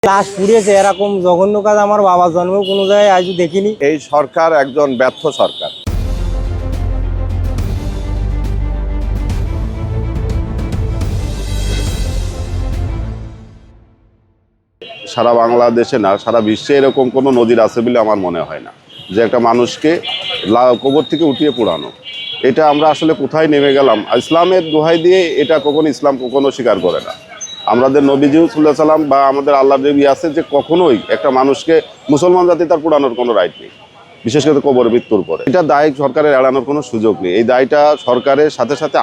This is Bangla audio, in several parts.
লাশ পুড়িয়েছে এরকম জঘন্য কাজ আমার বাবার জন্মেও কোনো জায়গায় আজও দেখিনি। এই সরকার একজন ব্যর্থ সরকার। সারা বাংলাদেশে না, সারা বিশ্বে এরকম কোনো নদীর আছে বলে আমার মনে হয় না যে একটা মানুষকে কবর থেকে উঠিয়ে পোড়ানো। এটা আমরা আসলে কোথায় নেমে গেলাম? ইসলামের দোহাই দিয়ে এটা ইসলাম কখনো স্বীকার করে না। আমাদের নবীজি সাল্লাল্লাহু আলাইহি সাল্লাম বা আমাদের আল্লাহ নবী আছে যে কখনোই একটা মানুষকে মুসলমান জাতি তার পোড়ানোর কোনো রাইট নেই, বিশেষ করে কবর মৃত্যুর পরে। এটা দায় সরকারের এড়ানোর কোনো সুযোগ নেই। এই দায়টা সরকারের সাথে সাথে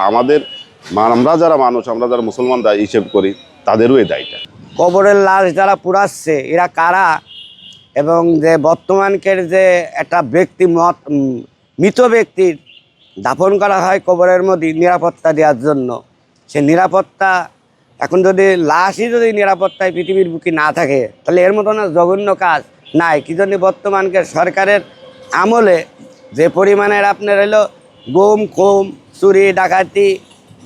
আমরা যারা মানুষ, আমরা যারা মুসলমান দায় হিসেব করি, তাদেরও এই দায়টা। কবরের লাশ যারা পুড়াচ্ছে এরা কারা, এবং যে বর্তমানকের যে একটা মৃত ব্যক্তির দাফন করা হয় কবরের মধ্যে নিরাপত্তা দেওয়ার জন্য, সে নিরাপত্তা এখন যদি লাশই যদি নিরাপত্তায় পৃথিবীর বুকে না থাকে তাহলে এর মতন জঘন্য কাজ নাই। কি জন্য বর্তমানকে সরকারের আমলে যে পরিমাণের আপনার হলো গুম খুম চুরি ডাকাতি,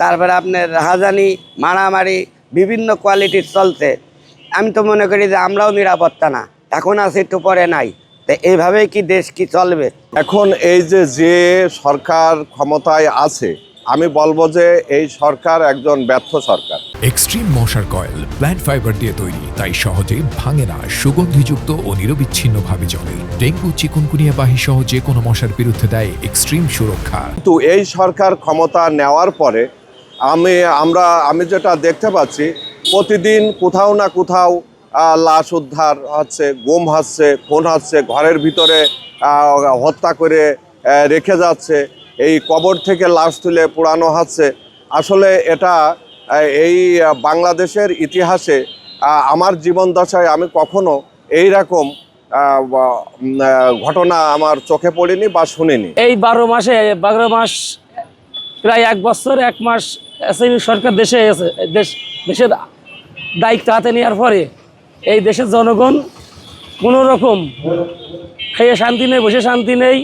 তারপরে আপনার রাহাজানি মারামারি বিভিন্ন কোয়ালিটির চলছে, আমি তো মনে করি যে আমরাও নিরাপত্তা না, এখন আছে একটু পরে নাই। তো এইভাবেই কি দেশ কি চলবে? এখন এই যে সরকার ক্ষমতায় আছে, আমি বলবো যে এই সরকার একজন ব্যর্থ সরকার। এক্সট্রিম মশার কয়েল প্ল্যান্ট ফাইবার দিয়ে তৈরি, তাই সহজে ভাঙে না, সুগন্ধিযুক্ত ও নিরবিচ্ছিন্নভাবে জ্বলে। ডেঙ্গু চিকুনগুনিয়া বাহি সহ যে কোনো মশার বিরুদ্ধে দেয় এক্সট্রিম সুরক্ষা। কিন্তু এই সরকার ক্ষমতা নেওয়ার পরে আমি যেটা দেখতে পাচ্ছি, প্রতিদিন কোথাও না কোথাও লাশ উদ্ধার হচ্ছে, গুম হচ্ছে, খুন হচ্ছে, ঘরের ভিতরে হত্যা করে রেখে যাচ্ছে, এই কবর থেকে লাশ তুলে পোড়ানো হচ্ছে। আসলে এটা এই বাংলাদেশের ইতিহাসে আমার জীবন দশায় আমি কখনো এইরকম ঘটনা আমার চোখে পড়েনি বা শুনিনি। এই 12 মাস প্রায় 1 বছর 1 মাস সরকার দেশের দায়িত্ব হাতে নেওয়ার পরে এই দেশের জনগণ কোনো রকম খেয়ে শান্তি নেই, বসে শান্তি নেই।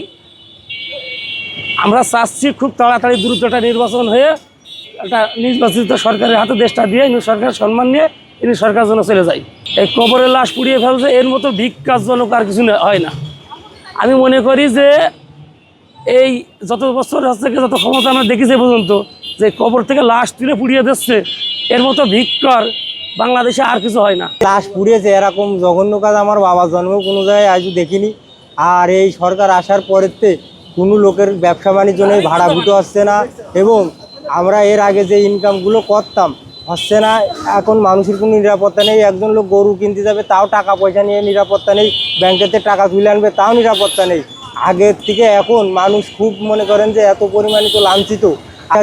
আমরা চাচ্ছি খুব তাড়াতাড়ি দ্রুত একটা নির্বাচন হয়ে একটা নির্বাচিত সরকারের হাতে দেশটা দিয়ে সরকার সম্মান নিয়ে সরকার যেন চলে যায়। এই কবরের লাশ পুড়িয়ে ফেলছে, এর মতো ভিক্ষাজনক আর কিছু হয় না। আমি মনে করি যে এই যত বছর হচ্ছে যত ক্ষমতা আমরা দেখেছি পর্যন্ত, যে কবর থেকে লাশ তুলে পুড়িয়ে দিচ্ছে, এর মতো ভিক্ষার বাংলাদেশে আর কিছু হয় না। লাশ পুড়িয়েছে এরকম জঘন্য কাজ আমার বাবার জন্মেও কোনো জায়গায় আজও দেখিনি। আর এই সরকার আসার পরেতে কোনো লোকের ব্যবসা বাণিজ্য নেই, ভাড়া ভুটো আসছে না, এবং আমরা এর আগে যে ইনকামগুলো করতাম হচ্ছে না। এখন মানুষের কোনো নিরাপত্তা নেই। একজন লোক গরু কিনতে যাবে তাও টাকা পয়সা নিয়ে নিরাপত্তা নেই, ব্যাংকেতে টাকা তুলে আনবে তাও নিরাপত্তা নেই। আগের থেকে এখন মানুষ খুব মনে করেন যে এত পরিমাণে তো লাঞ্ছিত।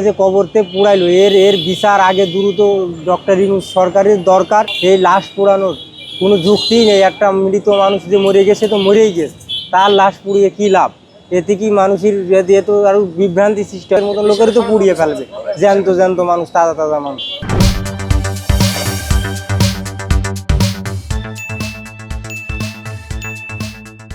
যে কবরতে পুড়াইলো এর বিচার আগে দ্রুত ডক্টর ইউনূস সরকারের দরকার। এই লাশ পোড়ানোর কোনো যুক্তিই নেই। একটা মৃত মানুষ যে মরে গেছে তো মরেই গেছে, তার লাশ পুড়িয়ে কী লাভ? এতে কি মানুষের দিয়ে তো আরও বিভ্রান্তি সৃষ্টি মতন লোকেরই তো পুড়িয়ে ফেলবে, জ্যান্ত মানুষ, তাজা মানুষ।